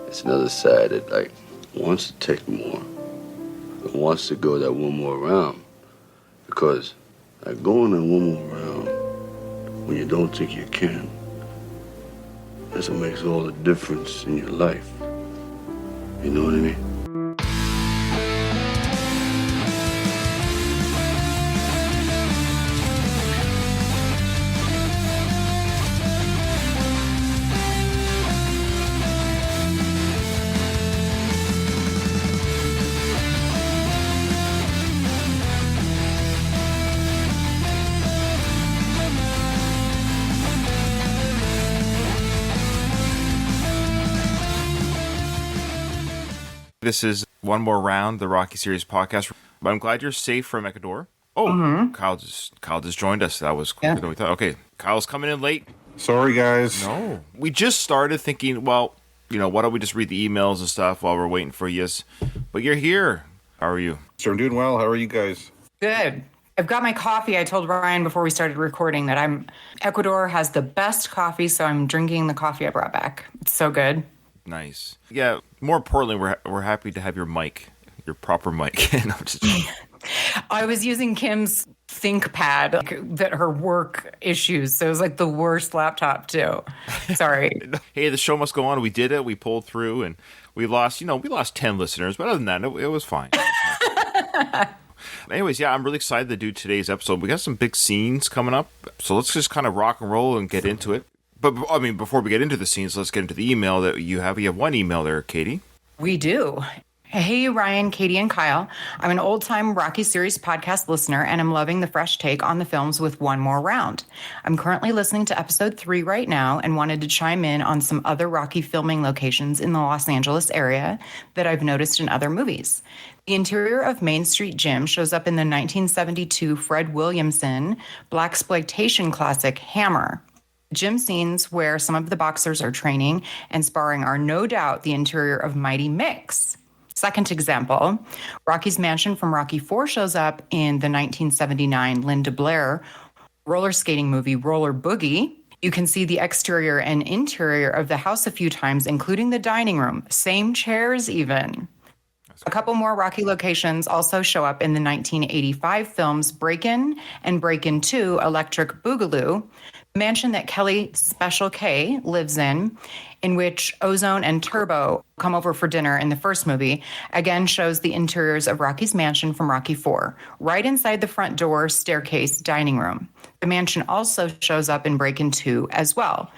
it's another side that like wants to take more, and wants to go that one more round. Because like going that one more round when you don't think you can, that's what makes all the difference in your life. You know what I mean? This is One More Round, the Rocky Series podcast. But I'm glad you're safe from Ecuador. Oh, Kyle just joined us. That was quicker than we thought. Okay, Kyle's coming in late. Sorry, guys. No. We just started thinking, well, why don't we just read the emails and stuff while we're waiting for you? But you're here. How are you? So I'm doing well. How are you guys? Good. I've got my coffee. I told Ryan before we started recording that Ecuador has the best coffee, so I'm drinking the coffee I brought back. It's so good. Nice. Yeah. More importantly, we're happy to have your mic, your proper mic. No, I was using Kim's ThinkPad, that her work issues, so it was like the worst laptop too. Sorry. Hey, the show must go on. We did it. We pulled through, and we lost 10 listeners, but other than that, it was fine. Anyways, yeah, I'm really excited to do today's episode. We got some big scenes coming up, so let's just kind of rock and roll and get into it. But, I mean, before we get into the scenes, let's get into the email that you have. You have one email there, Katie. We do. Hey, Ryan, Katie, and Kyle. I'm an old-time Rocky Series podcast listener, and I'm loving the fresh take on the films with One More Round. I'm currently listening to episode 3 right now and wanted to chime in on some other Rocky filming locations in the Los Angeles area that I've noticed in other movies. The interior of Main Street Gym shows up in the 1972 Fred Williamson blaxploitation classic Hammer. Gym scenes where some of the boxers are training and sparring are no doubt the interior of Mighty Mix. Second example, Rocky's mansion from Rocky IV shows up in the 1979 Linda Blair roller skating movie Roller Boogie. You can see the exterior and interior of the house a few times, including the dining room, same chairs even. A couple more Rocky locations also show up in the 1985 films Breakin' and Breakin' 2 Electric Boogaloo, the mansion that Kelly Special K lives in which Ozone and Turbo come over for dinner in the first movie, again shows the interiors of Rocky's mansion from Rocky IV, right inside the front door, staircase, dining room. The mansion also shows up in Breakin' 2 as well.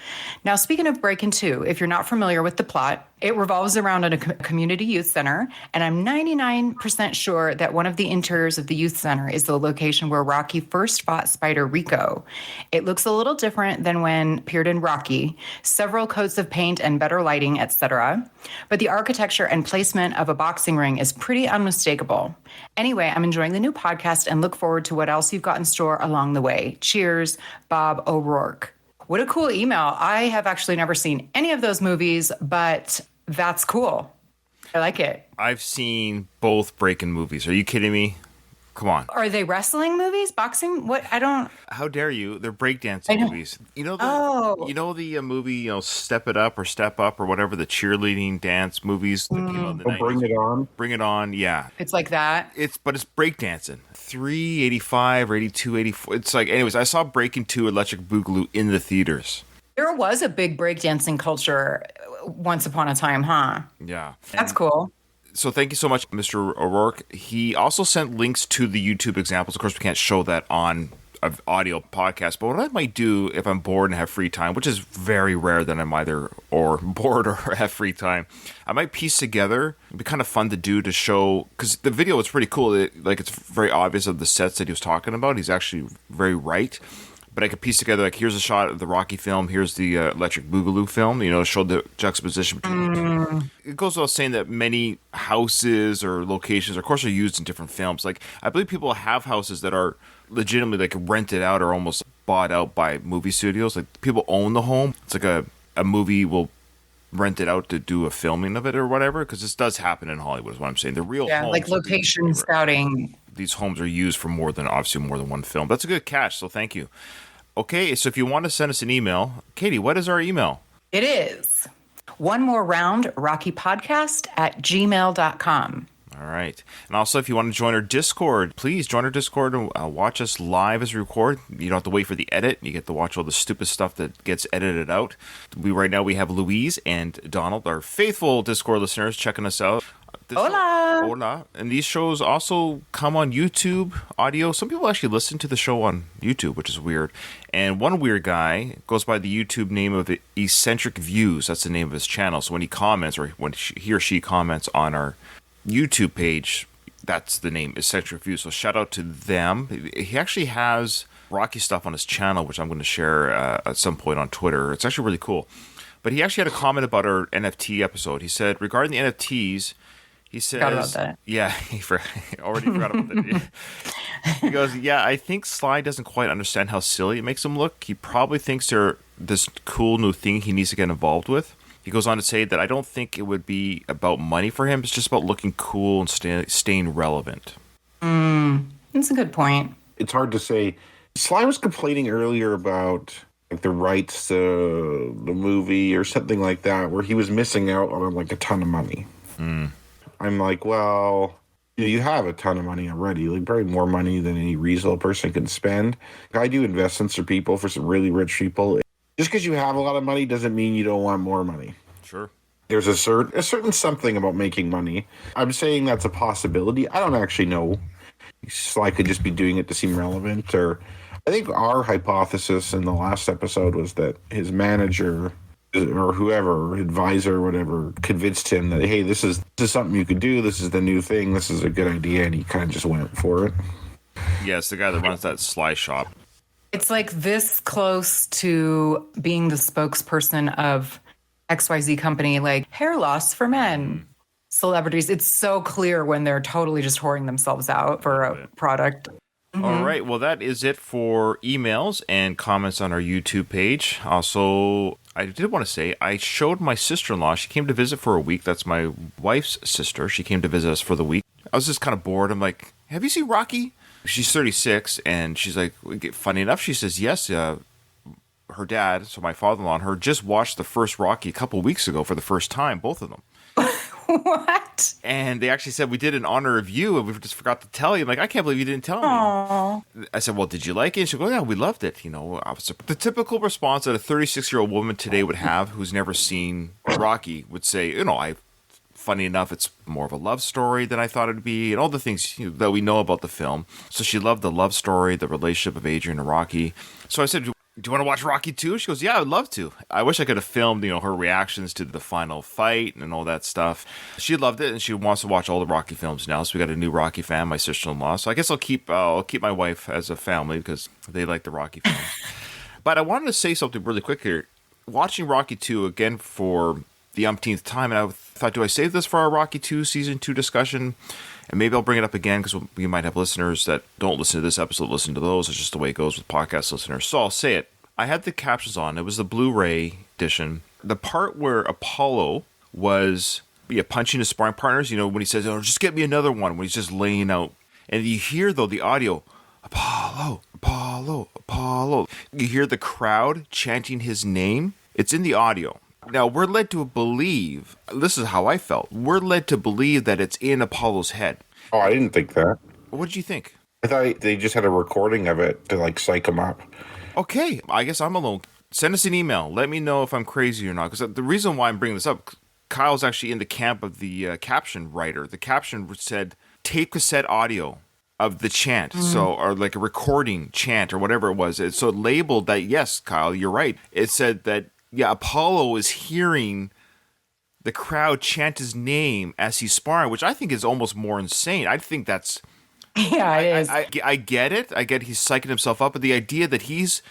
Now, speaking of Breakin' 2, if you're not familiar with the plot, it revolves around a community youth center, and I'm 99% sure that one of the interiors of the youth center is the location where Rocky first fought Spider Rico. It looks a little different than when appeared in Rocky, several coats of paint and better lighting, etc. But the architecture and placement of a boxing ring is pretty unmistakable. Anyway, I'm enjoying the new podcast and look forward to what else you've got in store along the way. Cheers, Bob O'Rourke. What a cool email. I have actually never seen any of those movies, but that's cool. I like it. I've seen both Breakin' movies. Are you kidding me? Come on. Are they wrestling movies? Boxing? What? I don't... How dare you? They're breakdancing movies. You know the movie, Step It Up or Step Up or whatever, the cheerleading dance movies that came out in the 90s. Bring It On? Bring It On, yeah. It's like that? But it's breakdancing. 385 or 82, 84. It's like, anyways, I saw Breakin' 2 Electric Boogaloo in the theaters. There was a big breakdancing culture once upon a time, huh? Yeah. That's cool. So thank you so much, Mr. O'Rourke. He also sent links to the YouTube examples. Of course, we can't show that on an audio podcast, but what I might do if I'm bored and have free time, which is very rare that I'm either or bored or have free time, I might piece together. It'd be kind of fun to do to show, because the video was pretty cool. It's very obvious of the sets that he was talking about. He's actually very right. But I could piece together, like, here's a shot of the Rocky film, here's the Electric Boogaloo film, show the juxtaposition between the two. It goes without saying that many houses or locations, of course, are used in different films. Like, I believe people have houses that are legitimately, like, rented out or almost bought out by movie studios. Like, people own the home. It's like a movie will rent it out to do a filming of it or whatever, because this does happen in Hollywood, is what I'm saying. The real homes, like location scouting. These homes are used for more than one film. That's a good catch, so thank you. Okay, so if you want to send us an email, Katie, what is our email? It is One More Round, RockyPodcast@gmail.com. All right. And also, if you want to join our Discord, please join our Discord and watch us live as we record. You don't have to wait for the edit. You get to watch all the stupid stuff that gets edited out. Right now we have Louise and Donald, our faithful Discord listeners, checking us out. Hola. Hola. And these shows also come on YouTube audio. Some people actually listen to the show on YouTube, which is weird. And one weird guy goes by the YouTube name of Eccentric Views. That's the name of his channel. So when he comments, or when he or she comments on our YouTube page, that's the name, Eccentric Views. So shout out to them. He actually has Rocky stuff on his channel, which I'm going to share at some point on Twitter. It's actually really cool. But he actually had a comment about our NFT episode. He said, regarding the NFTs, he says, Forgot about that. Yeah, he already forgot about that. He goes, yeah, I think Sly doesn't quite understand how silly it makes him look. He probably thinks they're this cool new thing he needs to get involved with. He goes on to say that I don't think it would be about money for him. It's just about looking cool and staying relevant. That's a good point. It's hard to say. Sly was complaining earlier about like the rights to the movie or something like that, where he was missing out on like a ton of money. I'm like, well, you have a ton of money already, like probably more money than any reasonable person can spend. I do investments for people, for some really rich people. Just because you have a lot of money doesn't mean you don't want more money. Sure. There's a certain something about making money. I'm saying that's a possibility. I don't actually know. Sly could just be doing it to seem relevant. Or I think our hypothesis in the last episode was that his manager or whoever, advisor or whatever, convinced him that, hey, this is something you could do. This is the new thing. This is a good idea. And he kind of just went for it. Yeah, it's the guy that runs that Sly shop. It's like this close to being the spokesperson of XYZ company, like hair loss for men, celebrities. It's so clear when they're totally just whoring themselves out for a product. All right. Well, that is it for emails and comments on our YouTube page. Also, I did want to say I showed my sister-in-law. She came to visit for a week. That's my wife's sister. She came to visit us for the week. I was just kind of bored. I'm like, have you seen Rocky? She's 36, and she's like, funny enough, she says, yes, her dad, so my father-in-law and her, just watched the first Rocky a couple weeks ago for the first time, both of them. What? And they actually said, we did an honor of you, and we just forgot to tell you. I'm like, I can't believe you didn't tell me. Aww. I said, well, did you like it? And she goes, yeah, we loved it. You know, the typical response that a 36-year-old woman today would have who's never seen Rocky would say, you know, funny enough, it's more of a love story than I thought it would be, and all the things that we know about the film. So she loved the love story, the relationship of Adrian and Rocky. So I said, do you want to watch Rocky 2? She goes, yeah, I'd love to. I wish I could have filmed, her reactions to the final fight and all that stuff. She loved it, and she wants to watch all the Rocky films now. So we got a new Rocky fan, my sister-in-law. So I guess I'll keep my wife as a family because they like the Rocky films. But I wanted to say something really quick here. Watching Rocky 2 again for the umpteenth time, and I thought, do I save this for our Rocky 2 Season 2 discussion? And maybe I'll bring it up again because we might have listeners that don't listen to this episode, listen to those. It's just the way it goes with podcast listeners. So I'll say it. I had the captions on. It was the Blu-ray edition. The part where Apollo was punching his sparring partners, when he says, oh, just get me another one, when he's just laying out. And you hear, though, the audio, Apollo, Apollo, Apollo. You hear the crowd chanting his name. It's in the audio. Now, we're led to believe, this is how I felt, we're led to believe that it's in Apollo's head. Oh, I didn't think that. What did you think? I thought they just had a recording of it to psych him up. Okay, I guess I'm alone. Send us an email. Let me know if I'm crazy or not. Because the reason why I'm bringing this up, Kyle's actually in the camp of the caption writer. The caption said tape cassette audio of the chant, or like a recording chant or whatever it was. So it labeled that, yes, Kyle, you're right. It said that, yeah, Apollo is hearing the crowd chant his name as he's sparring, which I think is almost more insane. I think that's... Yeah, it is. I get it. I get he's psyching himself up, but the idea that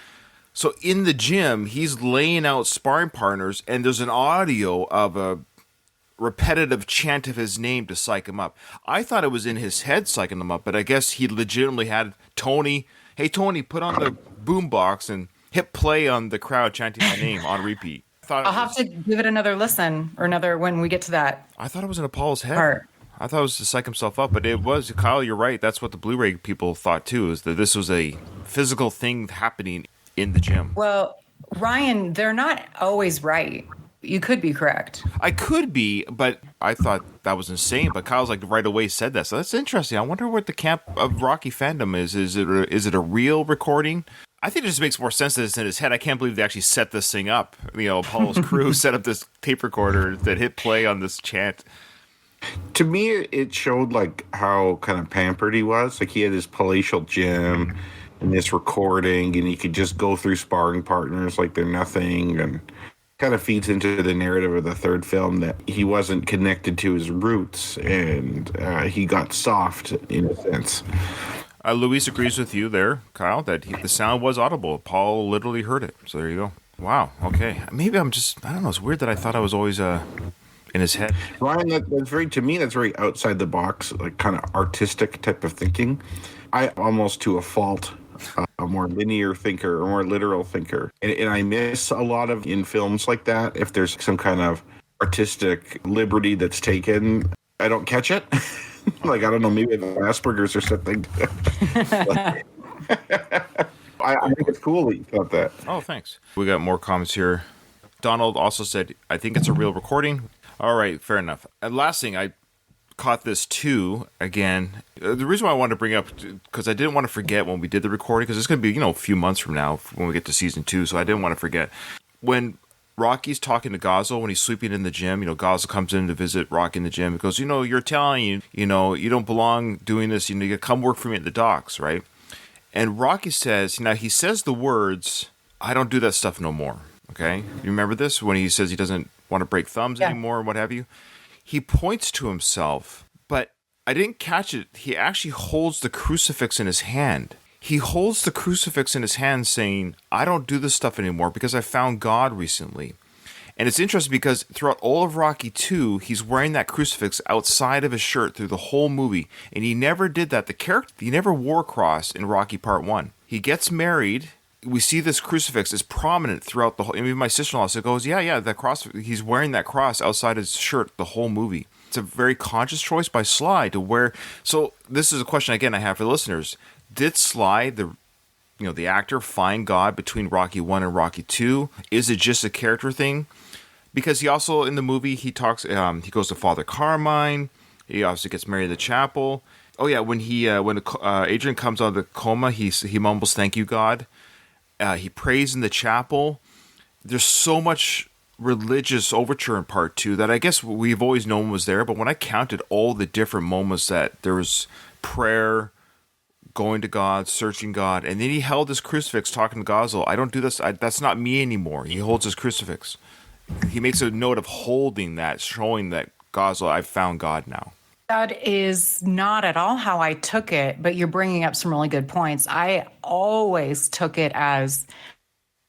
so in the gym, he's laying out sparring partners, and there's an audio of a repetitive chant of his name to psych him up. I thought it was in his head psyching him up, but I guess he legitimately had Tony, hey, Tony, put on the boombox and hit play on the crowd chanting my name on repeat. I'll have to give it another listen or when we get to that. I thought it was in Apollo's head. Part. I thought it was to psych himself up, but it was. Kyle, you're right. That's what the Blu-ray people thought too, is that this was a physical thing happening in the gym. Well, Ryan, they're not always right. You could be correct. I could be, but I thought that was insane. But Kyle's like right away said that, so that's interesting. I wonder what the camp of Rocky fandom is. Is it a real recording? I think it just makes more sense that it's in his head. I can't believe they actually set this thing up. Apollo's crew set up this tape recorder that hit play on this chant. To me, it showed like how kind of pampered he was. Like he had his palatial gym and this recording, and he could just go through sparring partners like they're nothing, and kind of feeds into the narrative of the third film that he wasn't connected to his roots, and he got soft in a sense. Luis agrees with you there, Kyle, that the sound was audible. Paul literally heard it. So there you go. Wow. Okay. Maybe I don't know. It's weird that I thought I was always in his head. Ryan, to me, that's very outside the box, like kind of artistic type of thinking. I almost to a fault a more linear thinker or more literal thinker. And I miss a lot of in films like that. If there's some kind of artistic liberty that's taken, I don't catch it. Like, I don't know, maybe I have Asperger's or something. I think it's cool that you thought that. Oh, thanks. We got more comments here. Donald also said, I think it's a real recording. All right, fair enough. And last thing, I caught this too, again. The reason why I wanted to bring up, because I didn't want to forget when we did the recording, because it's going to be, a few months from now when we get to season 2, so I didn't want to forget. When Rocky's talking to Gazzo when he's sleeping in the gym. Gazzo comes in to visit Rocky in the gym. He goes, you're Italian, you don't belong doing this. You come work for me at the docks, right? And Rocky says, now he says the words, I don't do that stuff no more. Okay? You remember this? When he says he doesn't want to break thumbs anymore and what have you? He points to himself, but I didn't catch it. He actually holds the crucifix in his hand. He holds the crucifix in his hand saying, I don't do this stuff anymore because I found God recently. And it's interesting because throughout all of Rocky 2, he's wearing that crucifix outside of his shirt through the whole movie. And he never did that. He never wore a cross in Rocky Part 1. He gets married. We see this crucifix is prominent throughout the whole... I mean, my sister-in-law goes, that cross... He's wearing that cross outside his shirt the whole movie. It's a very conscious choice by Sly to wear... So this is a question, again, I have for the listeners. Did Sly, the actor, find God between Rocky 1 and Rocky 2? Is it just a character thing? Because he also, in the movie, he talks, he goes to Father Carmine. He obviously gets married at the chapel. Oh yeah, when Adrian comes out of the coma, he mumbles, "Thank you, God." He prays in the chapel. There's so much religious overture in Part 2 that I guess we've always known was there. But when I counted all the different moments that there was prayer, going to God, searching God, and then he held his crucifix talking to Gazzo. I don't do this. That's not me anymore. He holds his crucifix. He makes a note of holding that, showing that Gazzo, I've found God now. That is not at all how I took it, but you're bringing up some really good points. I always took it as,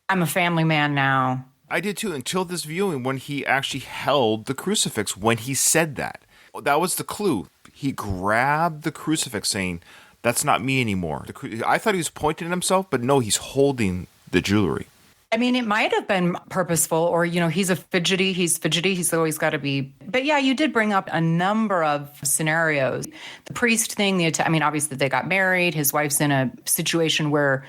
I'm a family man now. I did too, until this viewing when he actually held the crucifix when he said that. That was the clue. He grabbed the crucifix saying, that's not me anymore. I thought he was pointing at himself, but no, he's holding the jewelry. I mean, it might have been purposeful, or, he's fidgety, he's always got to be. But yeah, you did bring up a number of scenarios. The priest thing, obviously they got married. His wife's in a situation where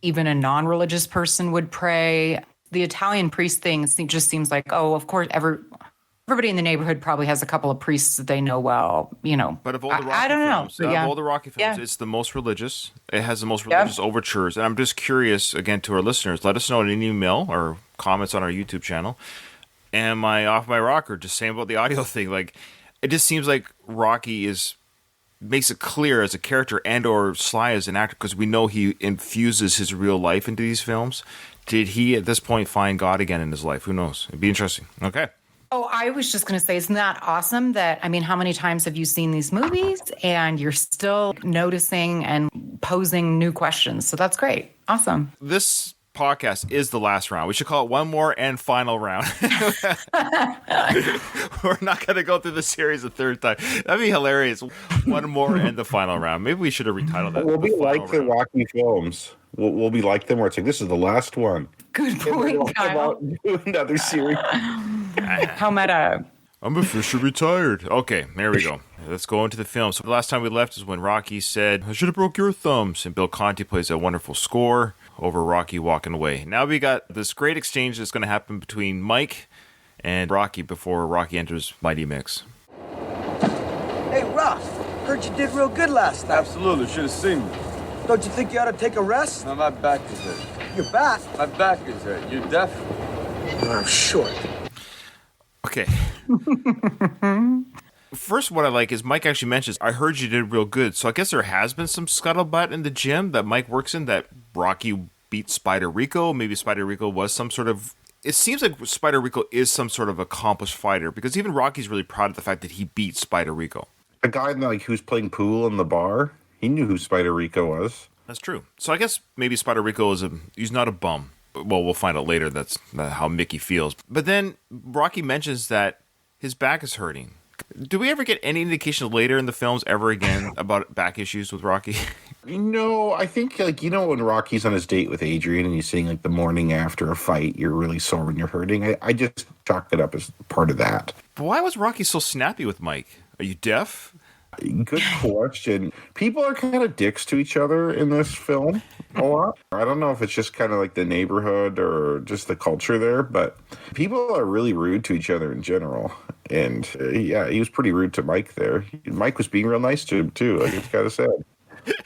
even a non-religious person would pray. The Italian priest thing just seems like, oh, of course, everybody in the neighborhood probably has a couple of priests that they know well, But of all the Rocky I don't films, know. Of all the Rocky films, it's the most religious. It has the most religious overtures. And I'm just curious, again, to our listeners, let us know in an email or comments on our YouTube channel. Am I off my rocker? Just saying about the audio thing. Like, it just seems like Rocky makes it clear as a character and or Sly as an actor, because we know he infuses his real life into these films. Did he, at this point, find God again in his life? Who knows? It'd be interesting. Okay. Oh, I was just going to say, isn't that awesome that, how many times have you seen these movies and you're still noticing and posing new questions? So that's great. Awesome. This podcast is the last round. We should call it one more and final round. We're not going to go through the series a third time. That'd be hilarious. One more and the final round. Maybe we should have retitled that. We'll be like the Rocky films. We'll be like them where it's like, this is the last one. Good point, Kyle. Another series. How meta. I'm officially retired. Okay, there we go. Let's go into the film. So the last time we left is when Rocky said, I should have broke your thumbs. And Bill Conti plays that wonderful score over Rocky walking away. Now we got this great exchange that's going to happen between Mike and Rocky before Rocky enters Mighty Mix. Hey, Ralph, heard you did real good last night. Absolutely, should have seen me. Don't you think you ought to take a rest? No, my back is hurt. Your back? My back is hurt. You deaf? I'm short. Okay. First, what I like is Mike actually mentions, I heard you did real good. So I guess there has been some scuttlebutt in the gym that Mike works in that Rocky beat Spider Rico. Maybe Spider Rico was some sort of... It seems like Spider Rico is some sort of accomplished fighter because even Rocky's really proud of the fact that he beat Spider Rico. A guy like who's playing pool in the bar, he knew who Spider Rico was. That's true. So I guess maybe Spider Rico he's not a bum. Well, we'll find out later that's how Mickey feels. But then Rocky mentions that his back is hurting. Do we ever get any indication later in the films ever again about back issues with Rocky? No, I think when Rocky's on his date with Adrian and he's saying like the morning after a fight, you're really sore when you're hurting. I just chalked it up as part of that. But why was Rocky so snappy with Mike? Are you deaf? Good question. People are kind of dicks to each other in this film a lot. I don't know if it's just kind of like the neighborhood or just the culture there, but people are really rude to each other in general. And yeah, he was pretty rude to Mike there. Mike was being real nice to him too. I just gotta say.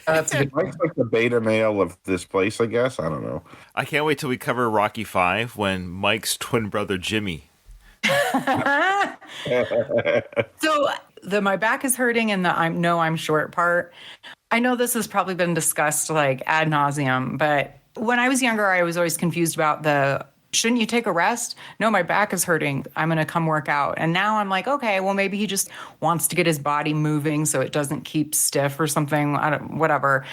Mike's like the beta male of this place, I guess. I don't know. I can't wait till we cover Rocky V when Mike's twin brother Jimmy. So the my back is hurting and the I'm short part. I know this has probably been discussed like ad nauseum, but when I was younger, I was always confused about shouldn't you take a rest? No, my back is hurting. I'm going to come work out. And now I'm like, okay, well, maybe he just wants to get his body moving so it doesn't keep stiff or something. Whatever.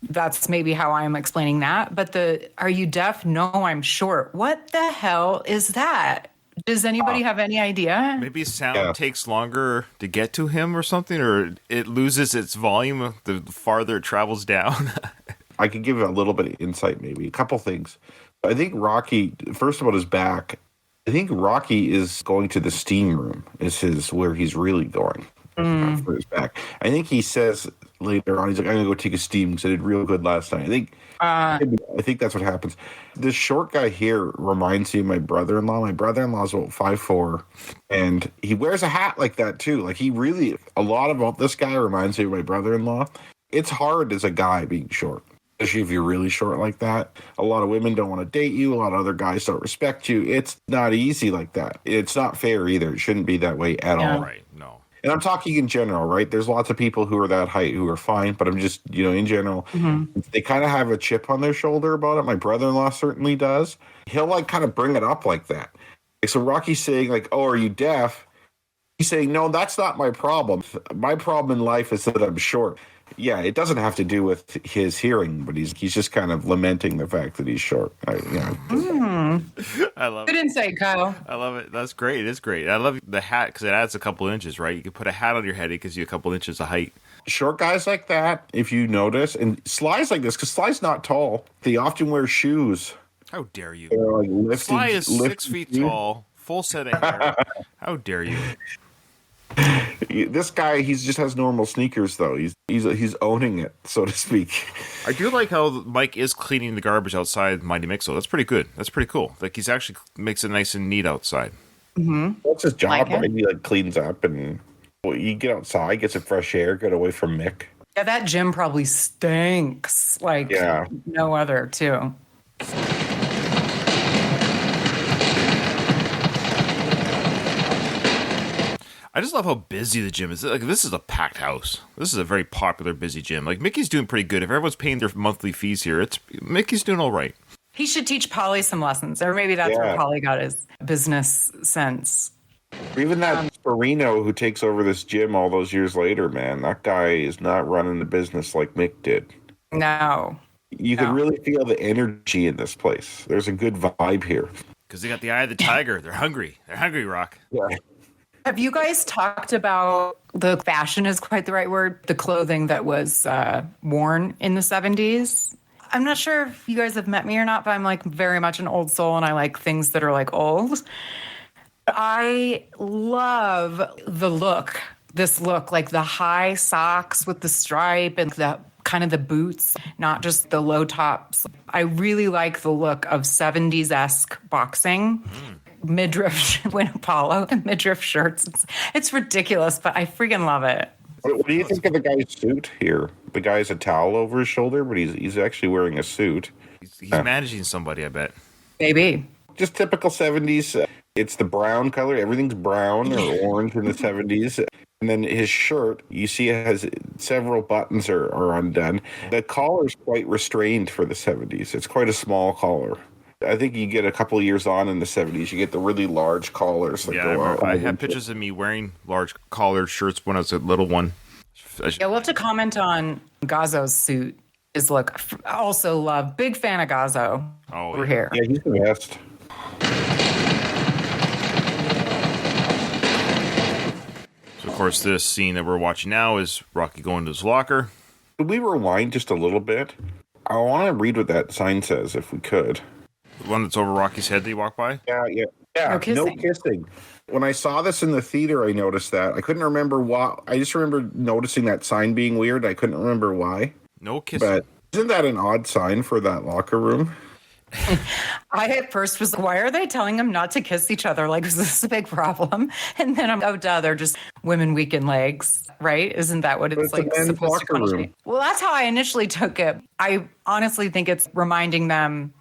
That's maybe how I'm explaining that. But are you deaf? No, I'm short. What the hell is that? Does anybody have any idea? Maybe sound takes longer to get to him or something, or it loses its volume the farther it travels down. I could give a little bit of insight, maybe. A couple things. I think Rocky, first about his back, I think Rocky is going to the steam room, where he's really going for his back. I think he says later on, he's like, I'm going to go take a steam because I did real good last night. I think that's what happens. This short guy here reminds me of my brother-in-law. My brother-in-law's about 5'4", and he wears a hat like that too. Like a lot about this guy reminds me of my brother-in-law. It's hard as a guy being short, especially if you're really short like that. A lot of women don't want to date you. A lot of other guys don't respect you. It's not easy like that. It's not fair either. It shouldn't be that way at all. Right, no. And I'm talking in general, right? There's lots of people who are that height who are fine, but I'm just, in general, they kind of have a chip on their shoulder about it. My brother-in-law certainly does. He'll kind of bring it up like that. So Rocky's saying oh, are you deaf? He's saying, no, that's not my problem. My problem in life is that I'm short. Yeah, it doesn't have to do with his hearing, but he's just kind of lamenting the fact that he's short. I love Good insight, Kyle. I love it. That's great. It is great. I love the hat because it adds a couple inches, right? You can put a hat on your head. It gives you a couple inches of height. Short guys like that, if you notice, and Sly's like this, because Sly's not tall. They often wear shoes. How dare you? Lifted, Sly is 6 feet tall, full set of hair. How dare you? This guy, he just has normal sneakers, though. He's owning it, so to speak. I do like how Mike is cleaning the garbage outside Mighty Mixo. That's pretty good. That's pretty cool. Like he's actually makes it nice and neat outside. Mm-hmm. That's his job, Like right? He cleans up and you get outside, get some fresh air, get away from Mick. Yeah, that gym probably stinks like no other, too. I just love how busy the gym is. Like this is a packed house. This is a very popular, busy gym. Like Mickey's doing pretty good. If everyone's paying their monthly fees here, Mickey's doing all right. He should teach Polly some lessons, or maybe that's where Polly got his business sense. Even that Sperino who takes over this gym all those years later, man, that guy is not running the business like Mick did. No. You can really feel the energy in this place. There's a good vibe here. Because they got the eye of the tiger. They're hungry. They're hungry, Rock. Yeah. Have you guys talked about the fashion is quite the right word, the clothing that was worn in the 70s? I'm not sure if you guys have met me or not, but I'm like very much an old soul and I like things that are like old. I love the look, this look, like the high socks with the stripe and the kind of the boots, not just the low tops. I really like the look of 70s-esque boxing. midriff Win Apollo midriff shirts. It's ridiculous, but I freaking love it. What do you think of the guy's suit here? The guy has a towel over his shoulder, but he's actually wearing a suit. He's managing somebody, I bet. Maybe. Just typical 70s. It's the brown color. Everything's brown or orange in the 70s. And then his shirt, you see it has several buttons are undone. The collar's quite restrained for the 70s. It's quite a small collar. I think you get a couple of years on in the 70s, you get the really large collars that go out. I have pictures of me wearing large collared shirts when I was a little one. Yeah, we'll have to comment on Gazzo's suit. His look. Also love. Big fan of Gazzo over here. Yeah, he's the best. So, of course, this scene that we're watching now is Rocky going to his locker. Could we rewind just a little bit? I want to read what that sign says, if we could. The one that's over Rocky's head that you walk by? Yeah. No kissing. No kissing. When I saw this in the theater, I noticed that. I couldn't remember why. I just remember noticing that sign being weird. I couldn't remember why. No kissing. But isn't that an odd sign for that locker room? I at first was like, why are they telling them not to kiss each other? Like, is this a big problem? And then I'm, oh, duh, they're just women weak in legs, right? Isn't that what it's like a men's supposed to locker room. connotate? Well, that's how I initially took it. I honestly think it's reminding them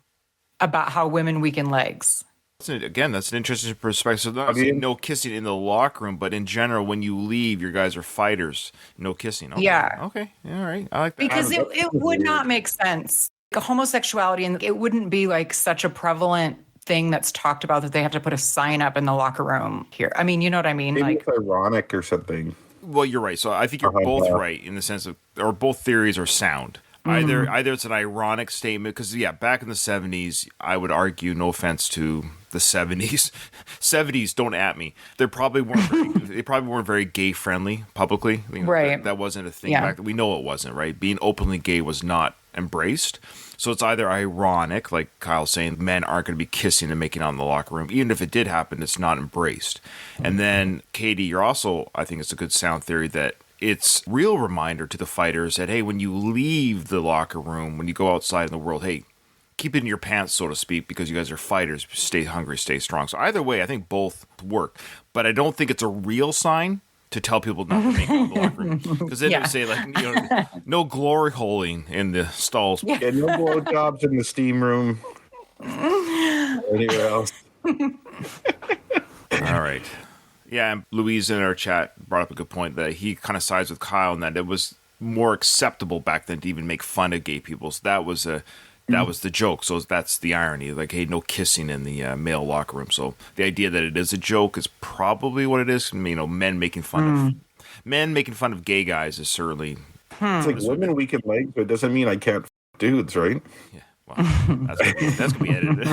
about how women weaken legs. Again, that's an interesting perspective. So not saying no kissing in the locker room, but in general, when you leave, your guys are fighters. No kissing. Okay. Yeah. Okay. All right. I like that. Because it would not make sense. Like, homosexuality, and it wouldn't be like such a prevalent thing that's talked about that they have to put a sign up in the locker room here. I mean, you know what I mean? Maybe Like, it's ironic or something. Well, you're right. So I think you're both right in the sense of, or both theories are sound. Either it's an ironic statement because back in the 70s, I would argue, no offense to the 70s, 70s, don't at me. They probably weren't very gay friendly publicly. Right. That wasn't a thing back then. We know it wasn't, right? Being openly gay was not embraced. So it's either ironic, like Kyle's saying, men aren't going to be kissing and making out in the locker room. Even if it did happen, it's not embraced. And then, Katie, you're also, I think it's a good sound theory that it's real reminder to the fighters that, hey, when you leave the locker room, when you go outside in the world, hey, keep it in your pants, so to speak, because you guys are fighters. Stay hungry, stay strong. So either way, I think both work. But I don't think it's a real sign to tell people not to make out in the locker room. Because then they say, like, no glory holing in the stalls. Yeah, no blowjobs in the steam room. Anywhere else. All right. Yeah, and Louise in our chat brought up a good point that he kind of sides with Kyle in that it was more acceptable back then to even make fun of gay people. So that was the joke. So that's the irony. Like, hey, no kissing in the male locker room. So the idea that it is a joke is probably what it is. Men making fun of gay guys is certainly. It's like women weak in legs, but it doesn't mean I can't dudes, right? Yeah. Well, that's gonna be edited.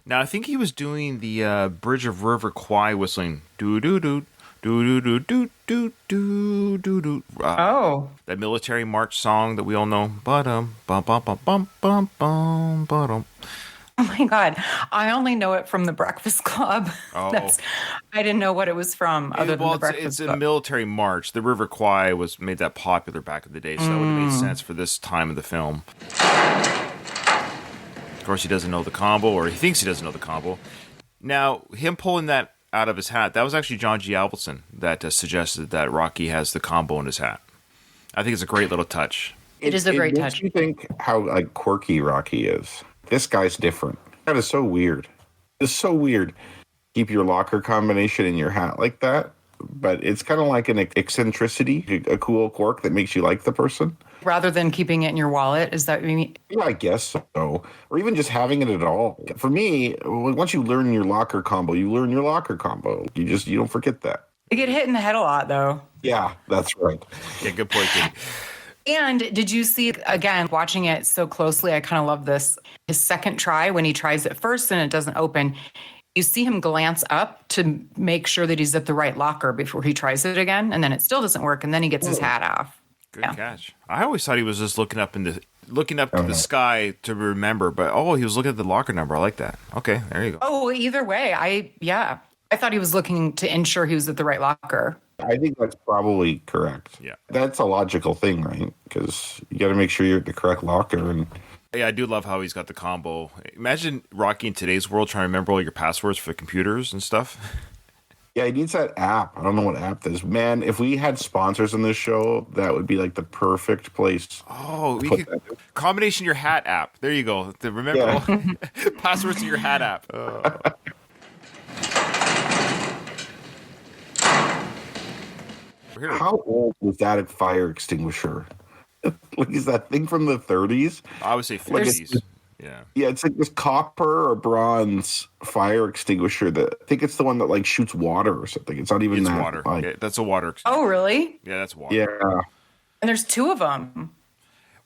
Now I think he was doing the Bridge of River Kwai whistling. Do do do. Do do do do do do do. That military march song that we all know. Bum bum bum bum bum bum bum bum. oh my God, I only know it from The Breakfast Club. Oh. I didn't know what it was from other than The Breakfast it's Club. a military march. The River Kwai was made that popular back in the day, so that would have made sense for this time of the film. Of course, he doesn't know the combo, or he thinks he doesn't know the combo. Now, him pulling that out of his hat, that was actually John G. Avildsen that suggested that Rocky has the combo in his hat. I think it's a great little touch. It is a great touch. Makes you think how like quirky Rocky is. This guy's different. That is so weird. It's so weird. Keep your locker combination in your hat like that, but it's kind of like an eccentricity, a cool quirk that makes you like the person. Rather than keeping it in your wallet, is that what you mean? Yeah, I guess so. Or even just having it at all. For me, once you learn your locker combo, you learn your locker combo. You don't forget that. They get hit in the head a lot, though. Yeah, that's right. Yeah, good point, Katie. And did you see, again, watching it so closely, I kind of love this. His second try, when he tries it first and it doesn't open, you see him glance up to make sure that he's at the right locker before he tries it again. And then it still doesn't work. And then he gets his hat off. Good catch. I always thought he was just looking up to the sky to remember, but he was looking at the locker number. I like that. Okay, there you go. Oh, either way, I thought he was looking to ensure he was at the right locker. I think that's probably correct. Yeah. That's a logical thing, right? Because you got to make sure you're at the correct locker. And Yeah, I do love how he's got the combo. Imagine Rocky in today's world trying to remember all your passwords for computers and stuff. yeah, he needs that app. I don't know what app that is. Man, if we had sponsors on this show, that would be like the perfect place. Oh, we Put could combination your hat app. There you go. To remember all passwords to your hat app. Here. How old was that fire extinguisher? Like, is that thing from the 30s? I would say Like, 50s. Yeah. Yeah, it's like this copper or bronze fire extinguisher that I think it's the one that like shoots water or something. It's not even It's that. water. Like, Yeah, that's a water. Oh, really? Yeah, that's water. yeah. And there's two of them.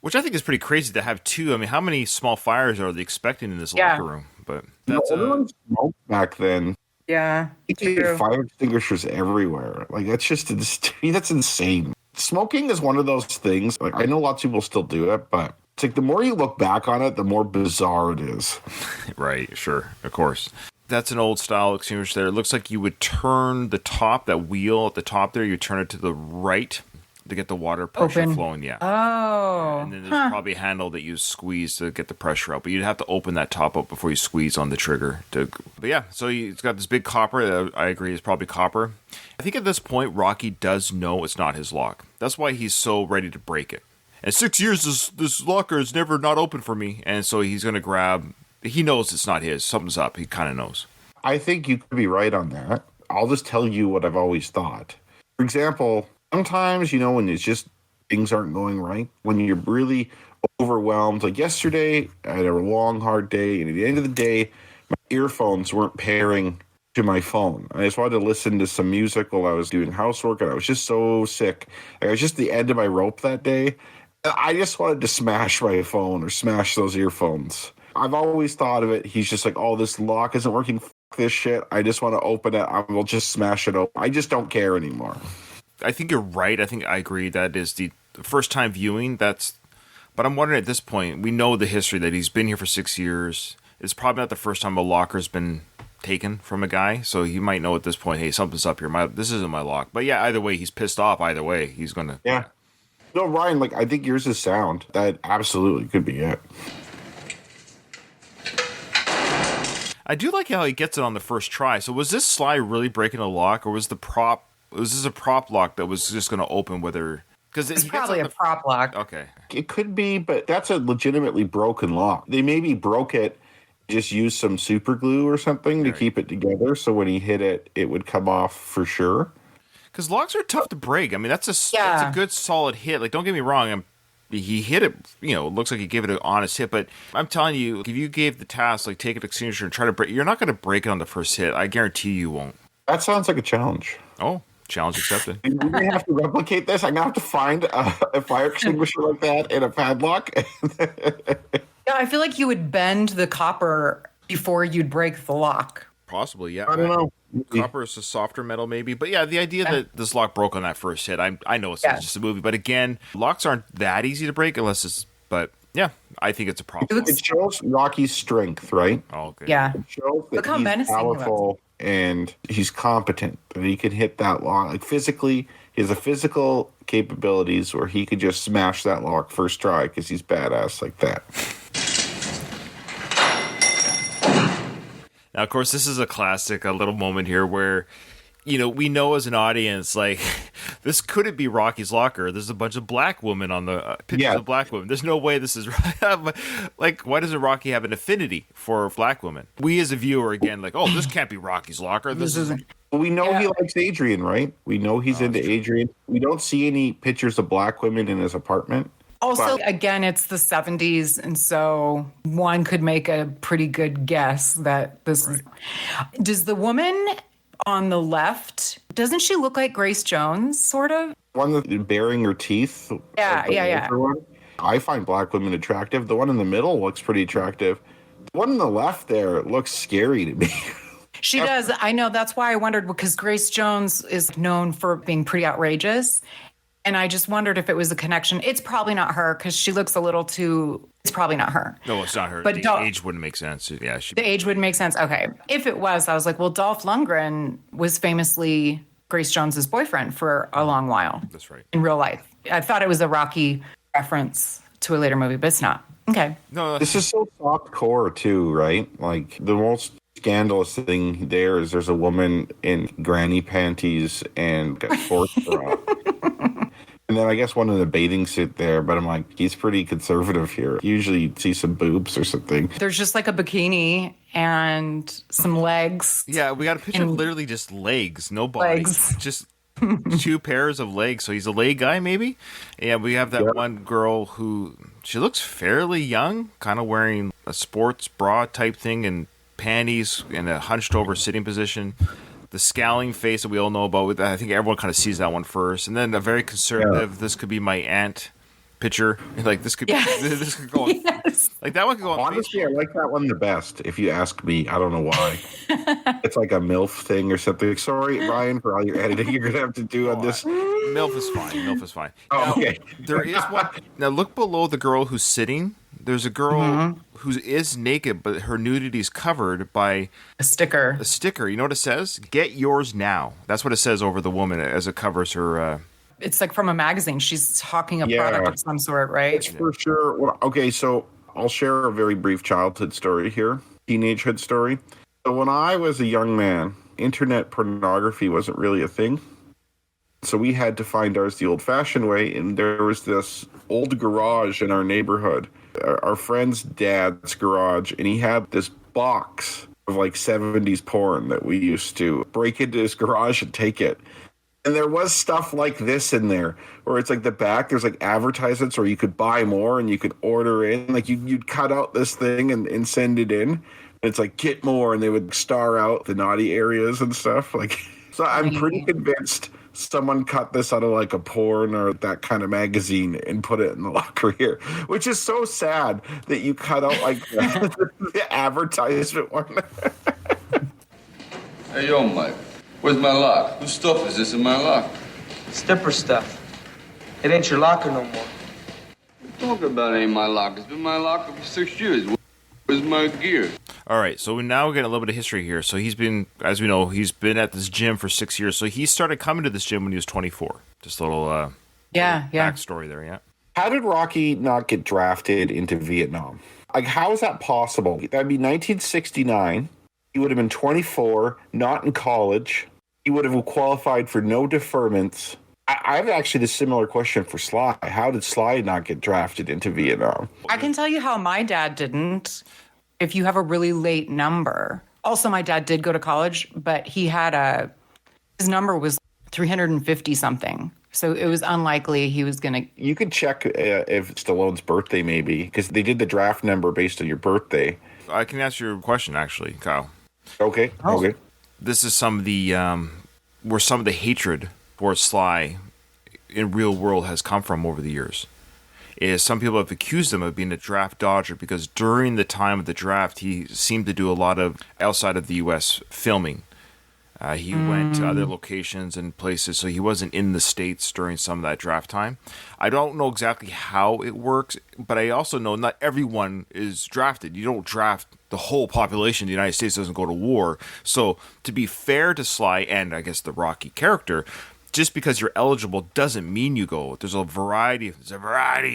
Which I think is pretty crazy to have two. I mean, how many small fires are they expecting in this Yeah. locker room? But You know, that's everyone smoked back then. Yeah. You can get fire extinguishers everywhere. Like that's just that's insane. Smoking is one of those things. Like I know lots of people still do it, but it's like the more you look back on it, the more bizarre it is. right. Sure. Of course. That's an old style extinguisher there. It looks like you would turn the top, that wheel at the top there, you turn it to the right to get the water pressure Open. flowing. Yeah. Oh. And then there's probably a handle that you squeeze to get the pressure out. But you'd have to open that top up before you squeeze on the trigger. But yeah, so it's got this big copper that I agree is probably copper. I think at this point, Rocky does know it's not his lock. That's why he's so ready to break it. And 6 years, this locker is never not open for me. And so he's going to grab, he knows it's not his. Something's up. He kind of knows. I think you could be right on that. I'll just tell you what I've always thought. For example, sometimes, when it's just things aren't going right, when you're really overwhelmed, like yesterday, I had a long, hard day, and at the end of the day, my earphones weren't pairing to my phone. I just wanted to listen to some music while I was doing housework, and I was just so sick. I was just the end of my rope that day. I just wanted to smash my phone or smash those earphones. I've always thought of it. He's just like, oh, this lock isn't working. F this shit. I just want to open it. I will just smash it open. I just don't care anymore. I think you're right. I think I agree. That is the first time viewing. But I'm wondering at this point, we know the history that he's been here for 6 years. It's probably not the first time a locker's been taken from a guy. So he might know at this point, hey, something's up here. This isn't my lock. But yeah, either way, he's pissed off. Either way, he's going to. Yeah. No, Ryan, like, I think yours is sound. That absolutely could be it. I do like how he gets it on the first try. So was this Sly really breaking a lock, or was this a prop lock that was just going to open whether? Because It's probably a prop lock. Okay. It could be, but that's a legitimately broken lock. They maybe broke it, just used some super glue or something to keep it together. So when he hit it, it would come off for sure. Because locks are tough to break. I mean, that's a good solid hit. Like, don't get me wrong. He hit it. It looks like he gave it an honest hit. But I'm telling you, if you gave the task, like take an extinguisher and try to break, you're not going to break it on the first hit. I guarantee you won't. That sounds like a challenge. Oh, challenge accepted. We may have to replicate this. I'm going to have to find a fire extinguisher like that in a padlock. Yeah, I feel like you would bend the copper before you'd break the lock. Possibly, yeah. I don't know. Copper is a softer metal, maybe. But yeah, the idea that this lock broke on that first hit, I know it's just a movie. But again, locks aren't that easy to break unless it's. But yeah, I think it's a problem. It shows Rocky's strength, right? Oh, okay. Yeah. It shows Look that how he's menacing he was. powerful and he's competent. That he can hit that lock. Like physically, he has a physical capabilities where he could just smash that lock first try because he's badass like that. Now, of course, this is a classic, a little moment here where, we know as an audience, like, this couldn't be Rocky's locker. There's a bunch of black women on the pictures of black women. There's no way this is like, why doesn't Rocky have an affinity for black women? We as a viewer, again, like, oh, this can't be Rocky's locker. This isn't. We know he likes Adrian, right? We know he's into Adrian. We don't see any pictures of black women in his apartment. Also, again, it's the 70s, and so one could make a pretty good guess that this is. Does the woman on the left, doesn't she look like Grace Jones, sort of? One that's baring her teeth. Yeah, yeah. One. I find black women attractive. The one in the middle looks pretty attractive. The one on the left there looks scary to me. She does. I know. That's why I wondered, because Grace Jones is known for being pretty outrageous. And I just wondered if it was a connection. It's probably not her because she looks a little too. It's probably not her. No, it's not her. But the age wouldn't make sense. Yeah, the age wouldn't make sense. Okay. If it was, I was like, well, Dolph Lundgren was famously Grace Jones's boyfriend for a long while. That's right. In real life. I thought it was a Rocky reference to a later movie, but it's not. Okay. No, This is so soft core too, right? Like the most scandalous thing there is there's a woman in granny panties and got sports bra. And then I guess one in a bathing suit there, but I'm like, he's pretty conservative here. Usually you'd see some boobs or something. There's just like a bikini and some legs. yeah, we got a picture of And- literally just legs, no body, Legs. just 2 pairs of legs. So he's a leg guy, maybe. Yeah, we have that one girl who she looks fairly young, kind of wearing a sports bra type thing and panties in a hunched over sitting position. The scowling face that we all know about. I think everyone kind of sees that one first, and then a very conservative. This could be my aunt picture. Like this could be, this could go on, Yes. like that one could go on Honestly, Facebook. I like that one the best, if you ask me. I don't know why. It's like a MILF thing or something. Sorry, Ryan, for all your editing you're going to have to do on this. MILF is fine. MILF is fine. Oh, okay. There is one. Now look below the girl who's sitting. There's a girl who is naked, but her nudity is covered by A sticker. a sticker. You know what it says? Get yours now. That's what it says over the woman as it covers her. It's like from a magazine. She's hawking a Yeah. product of some sort, right? It's for sure. Well, okay, so I'll share a very brief childhood story here, teenagehood story. So when I was a young man, internet pornography wasn't really a thing. So we had to find ours the old-fashioned way, and there was this old garage in our neighborhood, our friend's dad's garage, and he had this box of like 70s porn that we used to break into his garage and take it. And there was stuff like this in there, where it's like the back, there's like advertisements where you could buy more and you could order in. Like you'd cut out this thing and send it in. And it's like, get more. And they would star out the naughty areas and stuff. Like, so I'm pretty convinced someone cut this out of like a porn or that kind of magazine and put it in the locker here, which is so sad that you cut out like the advertisement one. Hey, yo, Mike. Where's my lock? Whose stuff is this in my lock? Stipper stuff. It ain't your locker no more. Talking about ain't my lock. It's been my locker for 6 years. Where's my gear? All right, so now we're getting a little bit of history here. So he's been, as we know, he's been at this gym for 6 years. So he started coming to this gym when he was 24. Just a little Yeah. backstory there, yeah. How did Rocky not get drafted into Vietnam? Like, how is that possible? That'd be 1969. He would have been 24, not in college. He would have qualified for no deferments. I have actually the similar question for Sly. How did Sly not get drafted into Vietnam? I can tell you how my dad didn't. If you have a really late number. Also, my dad did go to college, but he had his number was 350 something. So it was unlikely he was going to. You could check if Stallone's birthday, maybe, because they did the draft number based on your birthday. I can answer your question, actually, Kyle. Okay, okay. This is some of the where some of the hatred for Sly in real world has come from over the years. Is some people have accused him of being a draft dodger because during the time of the draft he seemed to do a lot of outside of the U.S. filming. He went to other locations and places, so he wasn't in the States during some of that draft time. I don't know exactly how it works, but I also know not everyone is drafted. You don't draft the whole population. The United States doesn't go to war. So to be fair to Sly and I guess the Rocky character, just because you're eligible doesn't mean you go. There's a variety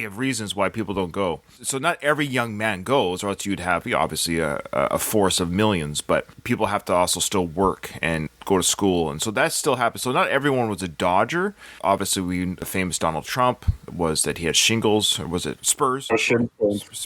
of reasons why people don't go. So not every young man goes, or else you'd have obviously a force of millions. But people have to also still work and go to school, and so that still happens. So not everyone was a Dodger. Obviously, the famous Donald Trump was that he had shingles, or was it Spurs?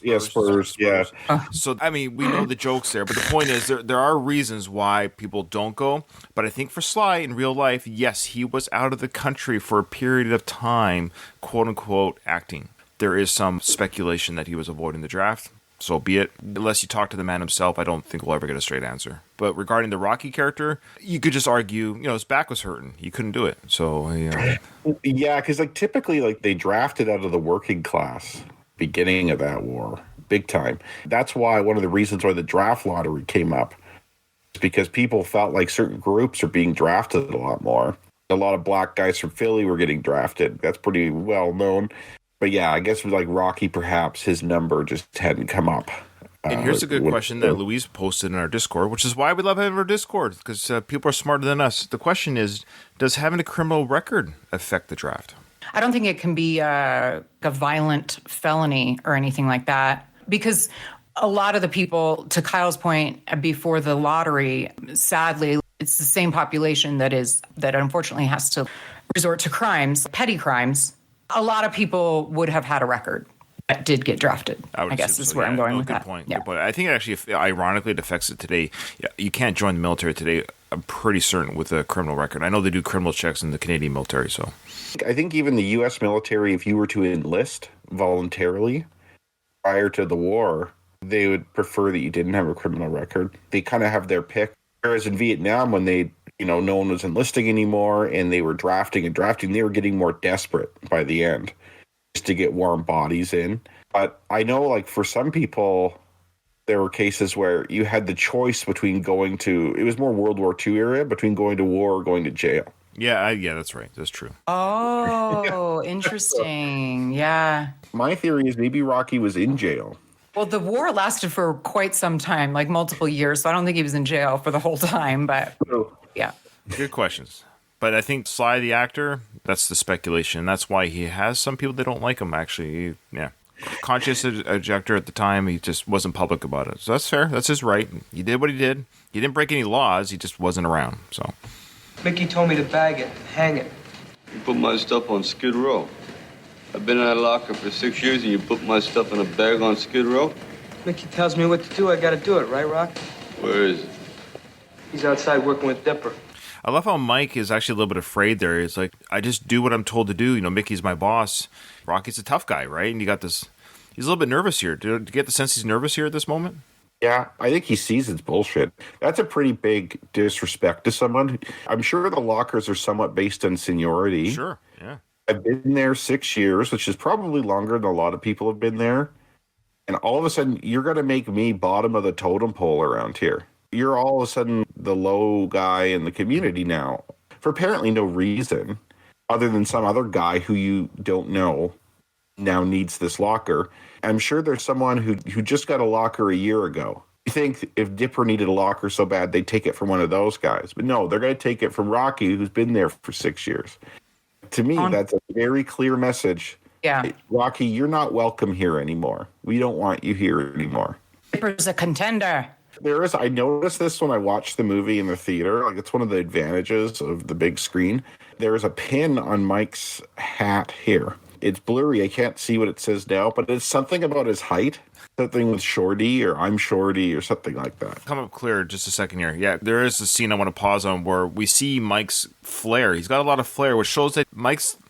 Yeah, Spurs. Yeah. So, I mean, we know the jokes there, but the point is there are reasons why people don't go. But I think for Sly in real life, yes, he was out of the country for a period of time, quote unquote, acting. There is some speculation that he was avoiding the draft. So be it. Unless you talk to the man himself, I don't think we'll ever get a straight answer. But regarding the Rocky character, you could just argue, his back was hurting. He couldn't do it. So, Yeah, because like typically like they drafted out of the working class beginning of that war, big time. That's why one of the reasons why the draft lottery came up is because people felt like certain groups are being drafted a lot more. A lot of black guys from Philly were getting drafted. That's pretty well known. But yeah, I guess with like Rocky, perhaps his number just hadn't come up. And here's a good question that Louise posted in our Discord, which is why we love having our Discord, because people are smarter than us. The question is, does having a criminal record affect the draft? I don't think it can be a violent felony or anything like that, because a lot of the people, to Kyle's point, before the lottery, sadly, it's the same population that unfortunately has to resort to crimes, petty crimes. A lot of people would have had a record that did get drafted. I guess is where I'm going with that. Point. Yeah. Good point. I think actually, ironically, it affects it today. You can't join the military today, I'm pretty certain, with a criminal record. I know they do criminal checks in the Canadian military, so. I think even the U.S. military, if you were to enlist voluntarily prior to the war, they would prefer that you didn't have a criminal record. They kind of have their pick. Whereas in Vietnam, when they, no one was enlisting anymore and they were drafting, they were getting more desperate by the end just to get warm bodies in. But I know, like, for some people, there were cases where you had the choice between it was more World War II era, between going to war or going to jail. Yeah, that's right. That's true. Oh, interesting. Yeah. My theory is maybe Rocky was in jail. Well, the war lasted for quite some time, like multiple years. So I don't think he was in jail for the whole time, but yeah. Good questions. But I think Sly, the actor, that's the speculation. That's why he has some people that don't like him, actually. Conscious ejector at the time. He just wasn't public about it. So that's fair. That's his right. He did what he did. He didn't break any laws. He just wasn't around. So Mickey told me to bag it, hang it. You put my stuff on Skid Row. I've been in that locker for 6 years, and you put my stuff in a bag on Skid Row? Mickey tells me what to do, I gotta do it, right, Rock? Where is it? He's outside working with Dipper. I love how Mike is actually a little bit afraid there. He's like, I just do what I'm told to do. Mickey's my boss. Rocky's a tough guy, right? And you got this. He's a little bit nervous here. Do you get the sense he's nervous here at this moment? Yeah, I think he sees it's bullshit. That's a pretty big disrespect to someone. I'm sure the lockers are somewhat based on seniority. Sure, yeah. I've been there 6 years, which is probably longer than a lot of people have been there. And all of a sudden, you're going to make me bottom of the totem pole around here. You're all of a sudden the low guy in the community now, for apparently no reason other than some other guy who you don't know now needs this locker. I'm sure there's someone who just got a locker a year ago. You think if Dipper needed a locker so bad, they'd take it from one of those guys. But no, they're going to take it from Rocky, who's been there for 6 years. To me, that's a very clear message. Yeah. Hey, Rocky, you're not welcome here anymore. We don't want you here anymore. Dipper's a contender. I noticed this when I watched the movie in the theater. Like, it's one of the advantages of the big screen. There is a pin on Mike's hat here. It's blurry. I can't see what it says now, but it's something about his height. Something with Shorty or I'm Shorty or something like that. Come up clear just a second here. Yeah, there is a scene I want to pause on where we see Mike's flair. He's got a lot of flair, which shows that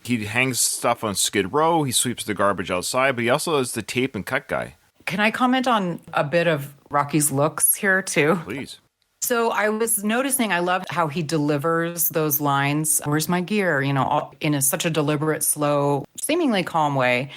he hangs stuff on Skid Row. He sweeps the garbage outside, but he also is the tape and cut guy. Can I comment on a bit of Rocky's looks here too? Please. So I was noticing, I loved how he delivers those lines. Where's my gear? In such a deliberate, slow, seemingly calm way.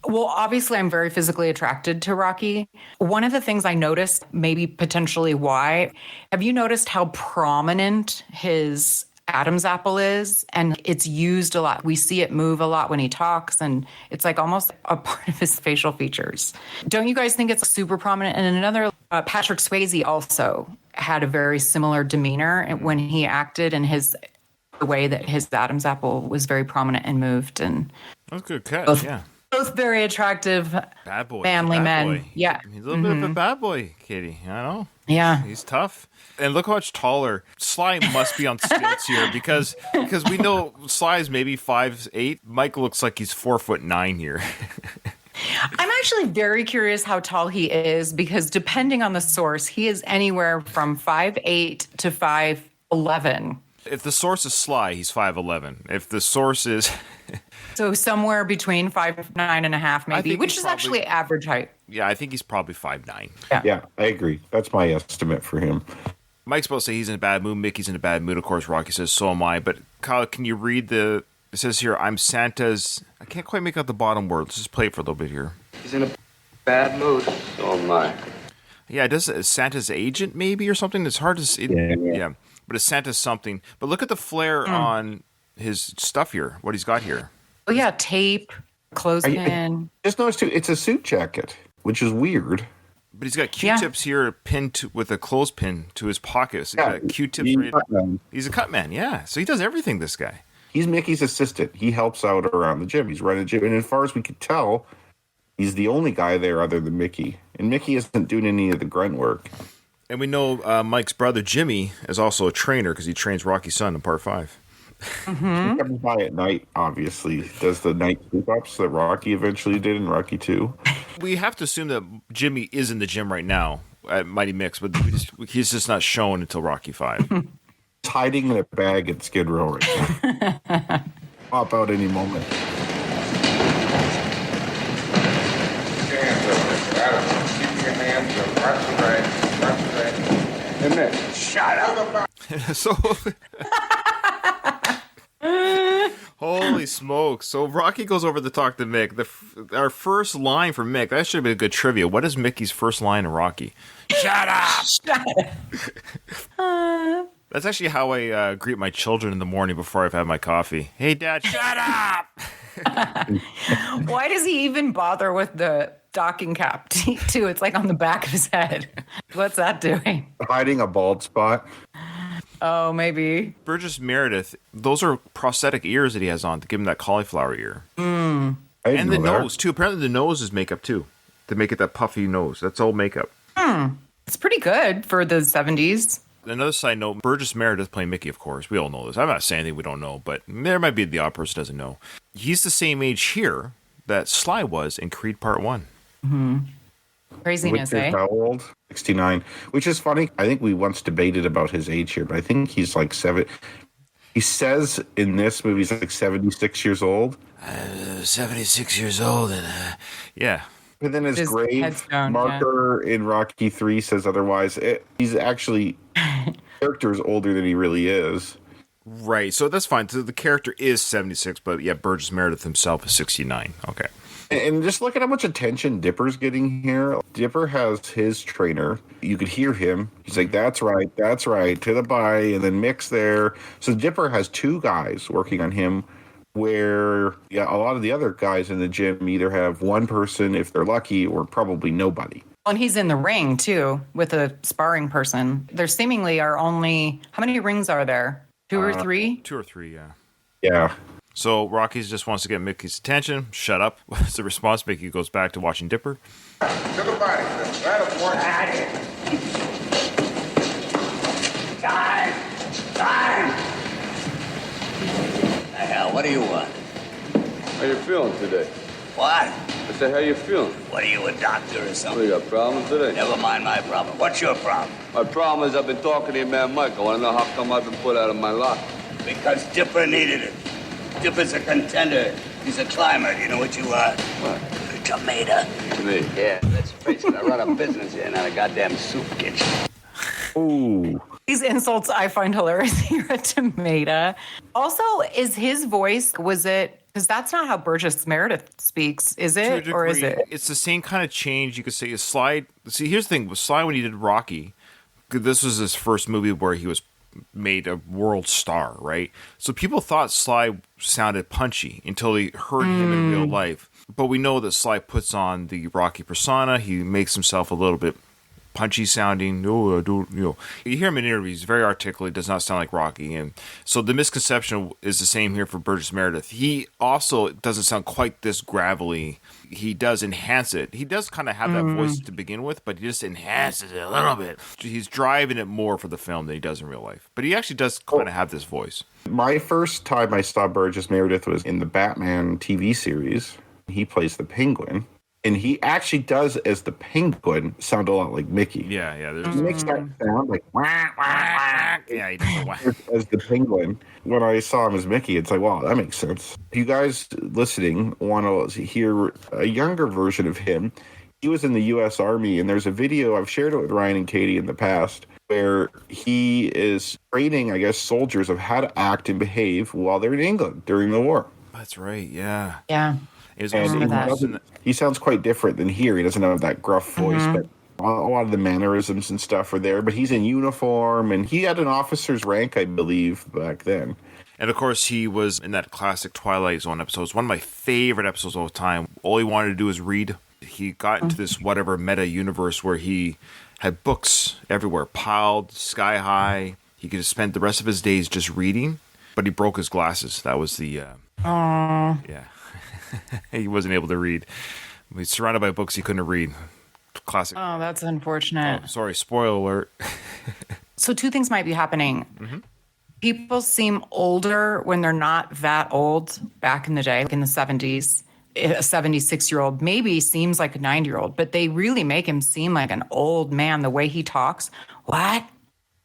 Well, obviously, I'm very physically attracted to Rocky. One of the things I noticed, maybe potentially why, have you noticed how prominent his Adam's apple is? And it's used a lot. We see it move a lot when he talks, and it's like almost a part of his facial features. Don't you guys think it's super prominent? And another, Patrick Swayze also had a very similar demeanor when he acted, and the way that his Adam's apple was very prominent and moved. And that's a good catch, yeah. Both very attractive, bad boy, manly bad men. Boy. Yeah. He's a little bit of a bad boy, Katie. I know. Yeah. He's tough. And look how much taller. Sly must be on stilts here because we know Sly's maybe 5'8". Mike looks like he's 4'9" here. I'm actually very curious how tall he is because depending on the source, he is anywhere from 5'8" to 5'11". If the source is Sly, he's 5'11". If the source is... So somewhere between 5'9.5" maybe, which is actually average height. Yeah, I think he's probably 5'9". Yeah, I agree. That's my estimate for him. Mike's supposed to say he's in a bad mood. Mickey's in a bad mood. Of course, Rocky says, so am I. But Kyle, can you read it says here, I'm Santa's... I can't quite make out the bottom word. Let's just play it for a little bit here. He's in a bad mood. So am I. Yeah, it does. Santa's agent maybe or something. It's hard to see. Yeah. But it's Santa's something. But look at the flair on his stuff here. What he's got here. Oh yeah, tape, clothespin. I just noticed too. It's a suit jacket, which is weird. But he's got Q-tips here pinned with a clothespin to his pocket. So he's got Q-tips. He's a cut man, yeah. So he does everything, this guy. He's Mickey's assistant. He helps out around the gym. He's running the gym. And as far as we could tell, he's the only guy there other than Mickey. And Mickey isn't doing any of the grunt work. And we know Mike's brother, Jimmy, is also a trainer because he trains Rocky's son in Part 5. Mm-hmm. He comes by at night, obviously. Does the night sleep-ups that Rocky eventually did in Rocky 2. We have to assume that Jimmy is in the gym right now at Mighty Mix, but he's just not shown until Rocky 5. He's hiding in a bag at Skid Row right now. Pop out any moment. Hey, man, shut up. So, holy smokes. So Rocky goes over to talk to Mick. Our first line for Mick, that should have been a good trivia. What is Mickey's first line in Rocky? Shut up! That's actually how I greet my children in the morning before I've had my coffee. Hey, Dad, shut up! Why does he even bother with the docking cap, too? It's like on the back of his head. What's that doing? Hiding a bald spot. Oh, maybe. Burgess Meredith, those are prosthetic ears that he has on to give him that cauliflower ear. And And the nose, too. Apparently the nose is makeup, too, to make it that puffy nose. That's all makeup. It's pretty good for the 70s. Another side note, Burgess Meredith playing Mickey, of course. We all know this. I'm not saying anything we don't know, but there might be the odd person doesn't know. He's the same age here that Sly was in Creed Part 1. Craziness, Which eh? is how old? 69. Which is funny. I think we once debated about his age here, but I think he's like 7. He says in this movie he's like 76 years old. 76 years old, and yeah. And then his grave headstone, marker in Rocky 3 says otherwise. He's actually character is older than he really is. Right, so that's fine. So the character is 76, but yeah, Burgess Meredith himself is 69. Okay. And just look at how much attention Dipper's getting here. Dipper has his trainer. You could hear him. He's like, that's right, to the bye. And then Mick's there. So Dipper has 2 guys working on him, where a lot of the other guys in the gym either have one person, if they're lucky, or probably nobody. And he's in the ring, too, with a sparring person. There seemingly are only... How many rings are there? 2 or 3? 2 or 3, yeah. Yeah. So Rocky just wants to get Mickey's attention. Shut up. What's the response? Mickey goes back to watching Dipper. To the body. That'll work. Time! The hell, what do you want? How you feeling today? What? I said, how you feeling? What are you, a doctor or Well, something? you got problems today? Never mind my problem. What's your problem? My problem is I've been talking to your man Mike. I want to know how come I've been put out of my lock. Because Dipper needed it. Dipper's a contender. He's a climber. Do you know what you are? What? A tomato. To me. Yeah, let's face it. I run a business here, not a goddamn soup kitchen. Ooh. These insults I find hilarious. You're a tomato. Also, is his voice, was it... Because that's not how Burgess Meredith speaks, is To a it? Or is degree, it? It's the same kind of change you could say. Is Sly... See, here's the thing. With Sly, when he did Rocky, this was his first movie where he was made a world star, right? So people thought Sly sounded punchy until they heard him in real life. But we know that Sly puts on the Rocky persona. He makes himself a little bit punchy sounding. You hear him in interviews, very articulate, does not sound like Rocky. And so the misconception is the same here for Burgess Meredith. He also doesn't sound quite this gravelly. He does enhance it. He does kind of have that voice to begin with, but he just enhances it a little bit. He's driving it more for the film than he does in real life. But he actually does kind of have this voice. My first time I saw Burgess Meredith was in the Batman TV series. He plays the Penguin. And he actually does, as the Penguin, sound a lot like Mickey. Yeah. He makes that sound like wah, wah, wah, Yeah, he does. as the Penguin. When I saw him as Mickey, it's like, wow, that makes sense. If you guys listening want to hear a younger version of him, he was in the U.S. Army, and there's a video, I've shared it with Ryan and Katie in the past, where he is training, I guess, soldiers of how to act and behave while they're in England during the war. That's right, yeah. Yeah. It was And also he sounds quite different than here. He doesn't have that gruff voice, but a lot of the mannerisms and stuff are there. But he's in uniform, and he had an officer's rank, I believe, back then. And of course, he was in that classic Twilight Zone episode. It's one of my favorite episodes of all time. All he wanted to do was read. He got into this whatever meta universe where he had books everywhere, piled sky high. He could spend the rest of his days just reading, but he broke his glasses. That was the yeah. He wasn't able to read. He's surrounded by books he couldn't read. Classic. Oh, that's unfortunate. Oh, sorry, spoiler alert. So 2 things might be happening. Mm-hmm. People seem older when they're not that old back in the day, like in the 70s. A 76-year-old maybe seems like a 90-year-old, but they really make him seem like an old man the way he talks. What?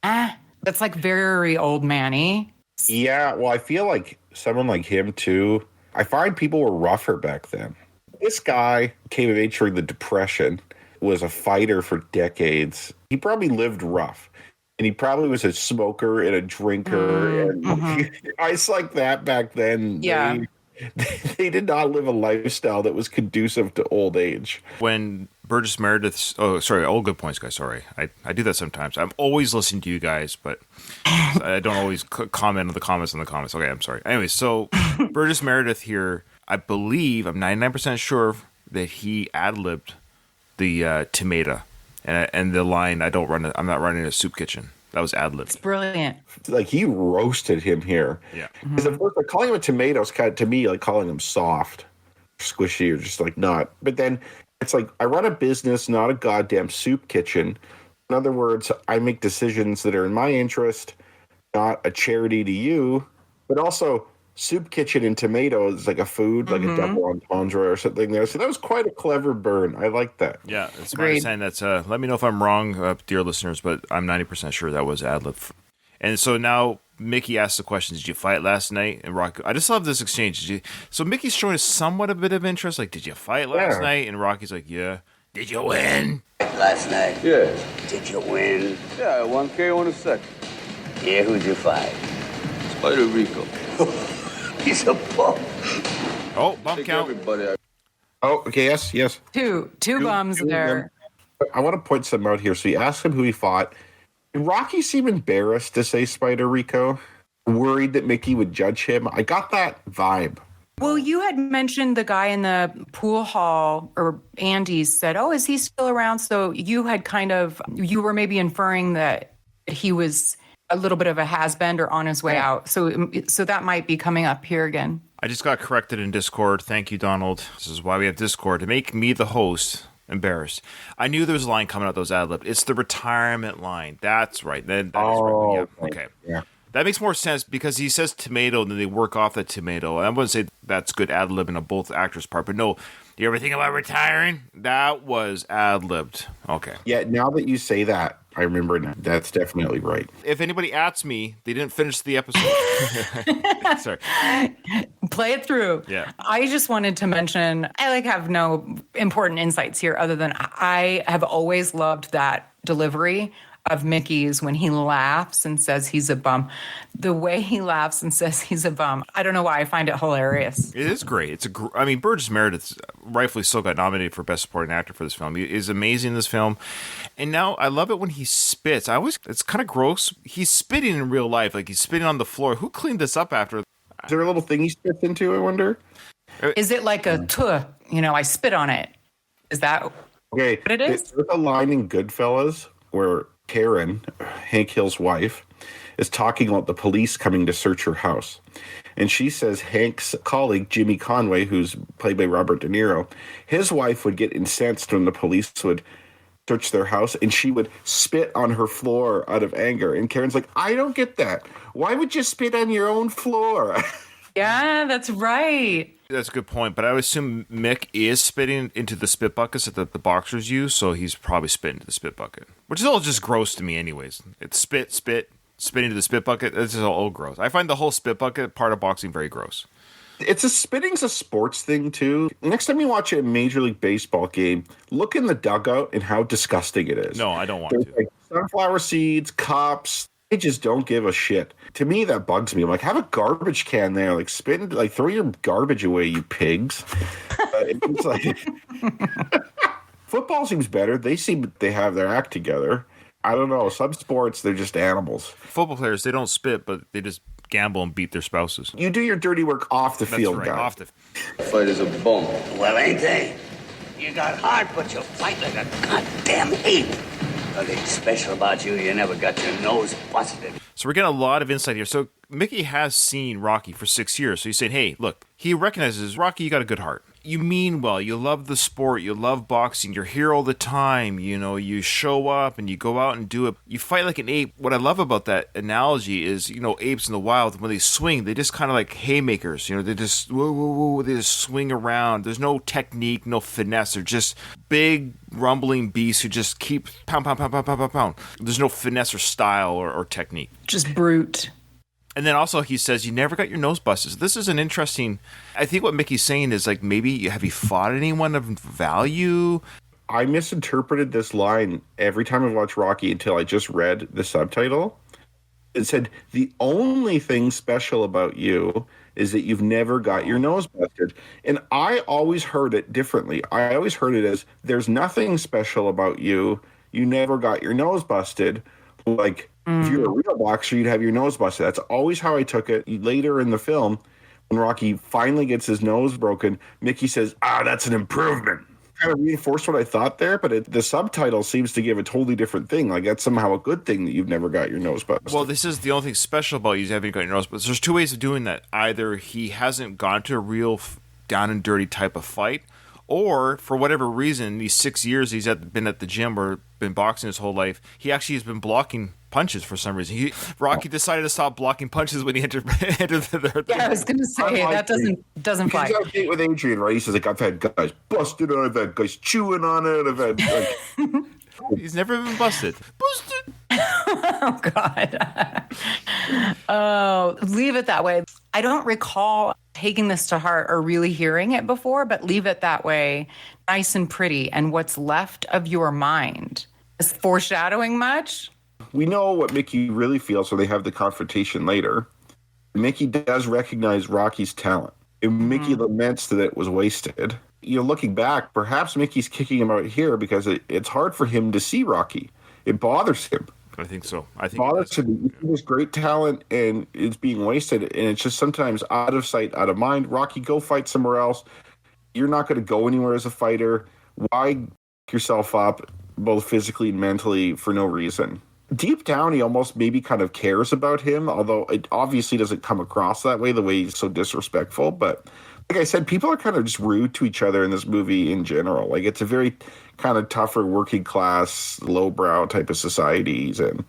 That's like very old man-y. Yeah, well, I feel like someone like him too. I find people were rougher back then. This guy came of age during the Depression, was a fighter for decades. He probably lived rough. And he probably was a smoker and a drinker. And guys like that back then, Yeah. they did not live a lifestyle that was conducive to old age. When Burgess Meredith's... Oh, sorry. All good points, guys. Sorry. I do that sometimes. I'm always listening to you guys, but I don't always comment on the comments in the comments. Okay, I'm sorry. Anyway, so Burgess Meredith here, I believe, I'm 99% sure that he ad-libbed the tomato and the line, I'm not running a soup kitchen. That was ad-libbed. It's brilliant. Like, he roasted him here. Yeah. Because of course, like, calling him a tomato is kind of, to me, like calling him soft, squishy, or just like not. But then it's like, I run a business, not a goddamn soup kitchen. In other words, I make decisions that are in my interest, not a charity to you. But also, soup kitchen and tomato is like a food, like a double entendre or something there. So that was quite a clever burn. I like that. Yeah, it's my understanding that's, let me know if I'm wrong, dear listeners, but I'm 90% sure that was ad-lib. And so now Mickey asked the question, did you fight last night? And Rocky, I just love this exchange. So Mickey's showing us somewhat a bit of interest, like, did you fight last night? And Rocky's like, yeah. Did you win? Last night? Yeah. Did you win? Yeah, 1K on a second. Yeah, who'd you fight? Spider Rico. He's a bum. Oh, bump Take count. everybody. Oh, okay, yes. Two bums there. I want to point something out here. So he asked him who he fought. Did Rocky seem embarrassed to say Spider Rico? Worried that Mickey would judge him? I got that vibe. Well, you had mentioned the guy in the pool hall, or Andy said, oh, is he still around? So you were maybe inferring that he was a little bit of a has-been or on his way out. So that might be coming up here again. I just got corrected in Discord. Thank you, Donald. This is why we have Discord, to make me the host embarrassed. I knew there was a line coming out that was ad-libbed. It's the retirement line. That's right. That is right. Yeah. Okay. Yeah. That makes more sense because he says tomato and then they work off that tomato. I wouldn't say that's good ad-libbing on both actors' part, but no, you ever think about retiring? That was ad-libbed. Okay. Yeah, now that you say that, I remember now. That's definitely right. If anybody asks me, they didn't finish the episode. Sorry. Play it through. Yeah. I just wanted to mention, I have no important insights here other than I have always loved that delivery of Mickey's when he laughs and says he's a bum. The way he laughs and says he's a bum, I don't know why, I find it hilarious. It is great. Burgess Meredith rightfully so got nominated for Best Supporting Actor for this film. He is amazing in this film. And now I love it when he spits. It's kind of gross. He's spitting in real life, like he's spitting on the floor. Who cleaned this up after? Is there a little thing he spits into, I wonder? Is it like a tuh? I spit on it. Is that Okay. what it is? There's a line in Goodfellas where Karen, Hank Hill's wife, is talking about the police coming to search her house. And she says Hank's colleague, Jimmy Conway, who's played by Robert De Niro, his wife would get incensed when the police would search their house, and she would spit on her floor out of anger. And Karen's like, I don't get that. Why would you spit on your own floor? Yeah, that's right. That's a good point, but I would assume Mick is spitting into the spit buckets that the boxers use, so he's probably spitting into the spit bucket, which is all just gross to me anyways. It's spit into the spit bucket. This is all gross. I find the whole spit bucket part of boxing very gross. Spitting's a sports thing too. Next time you watch a Major League Baseball game, look in the dugout and how disgusting it is. No, I don't want There's to. like sunflower seeds, cups. They just don't give a shit. To me, that bugs me. I'm like, have a garbage can there. Like, throw your garbage away, you pigs. It's like football seems better. They have their act together. I don't know. Some sports, they're just animals. Football players, they don't spit, but they just gamble and beat their spouses. You do your dirty work off the That's field, right. guy. Off the Fight is a bum. Well, ain't they? You got heart, but you fight like a goddamn ape. Nothing special about you. You never got your nose busted. So we're getting a lot of insight here. So Mickey has seen Rocky for 6 years. So he's saying, hey, look, he recognizes, Rocky, you got a good heart. You mean well. You love the sport. You love boxing. You're here all the time. You know, you show up and you go out and do it. You fight like an ape. What I love about that analogy is, you know, apes in the wild, when they swing, they just kind of like haymakers. You know, they just, whoa, whoa, whoa, they just swing around. There's no technique, no finesse. They're just big, rumbling beasts who just keep pound, pound, pound, pound, pound, pound, pound. There's no finesse or style or technique. Just brute. And then also he says, you never got your nose busted. So this is an interesting, I think what Mickey's saying is like, maybe have you fought anyone of value? I misinterpreted this line every time I watched Rocky until I just read the subtitle. It said, the only thing special about you is that you've never got your nose busted. And I always heard it differently. I always heard it as, there's nothing special about you. You never got your nose busted. Like, if you're a real boxer, you'd have your nose busted. That's always how I took it. Later in the film, when Rocky finally gets his nose broken, Mickey says, that's an improvement. Kind of reinforced what I thought there, but the subtitle seems to give a totally different thing. Like, that's somehow a good thing that you've never got your nose busted. Well, this is the only thing special about you is having got your nose busted. There's two ways of doing that. Either he hasn't gone to a real down and dirty type of fight, or for whatever reason, these 6 years he's been at the gym or been boxing his whole life, he actually has been blocking punches for some reason. Rocky decided to stop blocking punches when he entered the Yeah, I was going to say, that doesn't fly. He's on a date with Adrian, right? He says, like, I've had guys busted on it, I've had guys chewing on it, I've had... Like... He's never been busted. Busted! Oh, God. Oh, leave it that way. I don't recall taking this to heart or really hearing it before, but leave it that way, nice and pretty. And what's left of your mind. Is foreshadowing much? We know what Mickey really feels, so they have the confrontation later. Mickey does recognize Rocky's talent. And Mickey laments that it was wasted. You know, looking back, perhaps Mickey's kicking him out here because it's hard for him to see Rocky. It bothers him. I think so. I think it bothers him. He has great talent and it's being wasted. And it's just sometimes out of sight, out of mind. Rocky, go fight somewhere else. You're not going to go anywhere as a fighter. Why pick yourself up, both physically and mentally, for no reason? Deep down, he almost maybe kind of cares about him, although it obviously doesn't come across that way, the way he's so disrespectful. But like I said, people are kind of just rude to each other in this movie in general. Like, it's a very kind of tougher working class, lowbrow type of societies. And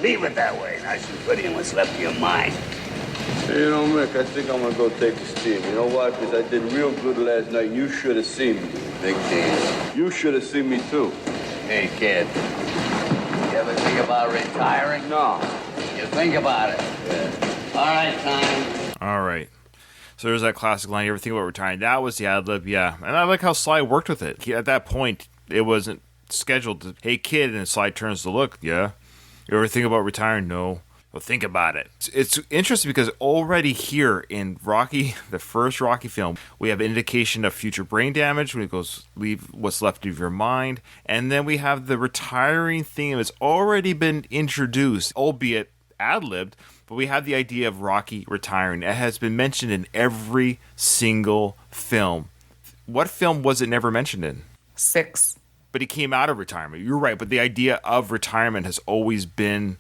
Leave it that way, nice and pretty, and what's left of your mind. Hey, you know, Mick, I think I'm gonna go take a steam. You know why? Because I did real good last night, and you should have seen me. Big deal. You should have seen me, too. Hey, kid. You ever think about retiring? No. You think about it. Yeah. All right, time. All right. So there's that classic line, you ever think about retiring? That was the ad-lib, yeah. And I like how Sly worked with it. At that point, it wasn't scheduled to, hey, kid, and Sly turns to look, yeah. You ever think about retiring? No. Well, think about it. It's interesting because already here in Rocky, the first Rocky film, we have indication of future brain damage when it goes, leave what's left of your mind. And then we have the retiring theme that's already been introduced, albeit ad-libbed, but we have the idea of Rocky retiring. It has been mentioned in every single film. What film was it never mentioned in? 6. But he came out of retirement. You're right, but the idea of retirement has always been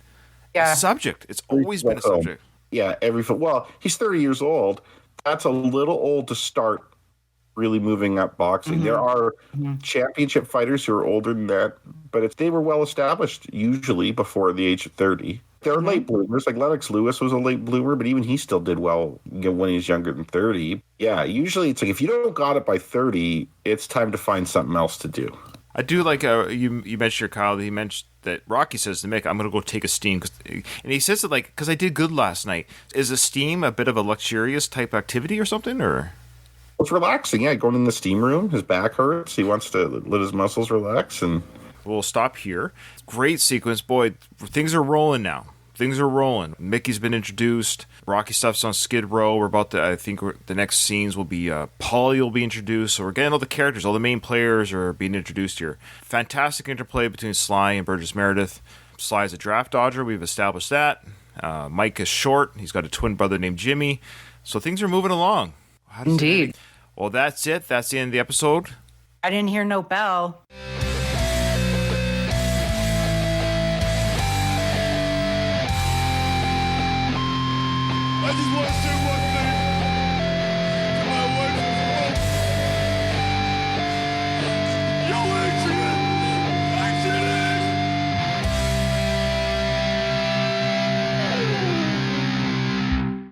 a subject. It's always been a subject. Yeah, every film. Well, he's 30 years old. That's a little old to start really moving up boxing. There are championship fighters who are older than that, but they were well established usually before the age of 30. There are late bloomers, like Lennox Lewis was a late bloomer, but even he still did well when he was younger than 30. Yeah, usually it's like if you don't got it by 30, it's time to find something else to do. I do like you mentioned your Kyle. He mentioned that Rocky says to Mick, "I'm going to go take a steam," and he says it like, "Because I did good last night." Is a steam a bit of a luxurious type activity or something, or? It's relaxing. Yeah, going in the steam room. His back hurts. He wants to let his muscles relax, and we'll stop here. Great sequence, boy. Things are rolling now. Things are rolling. Mickey's been introduced. Rocky stuff's on Skid Row. We're about to, I think the next scenes will be, Paulie will be introduced. So we're getting all the characters, all the main players are being introduced here. Fantastic interplay between Sly and Burgess Meredith. Sly is a draft dodger. We've established that. Mike is short. He's got a twin brother named Jimmy. So things are moving along. Indeed. Well, that's it. That's the end of the episode. I didn't hear no bell.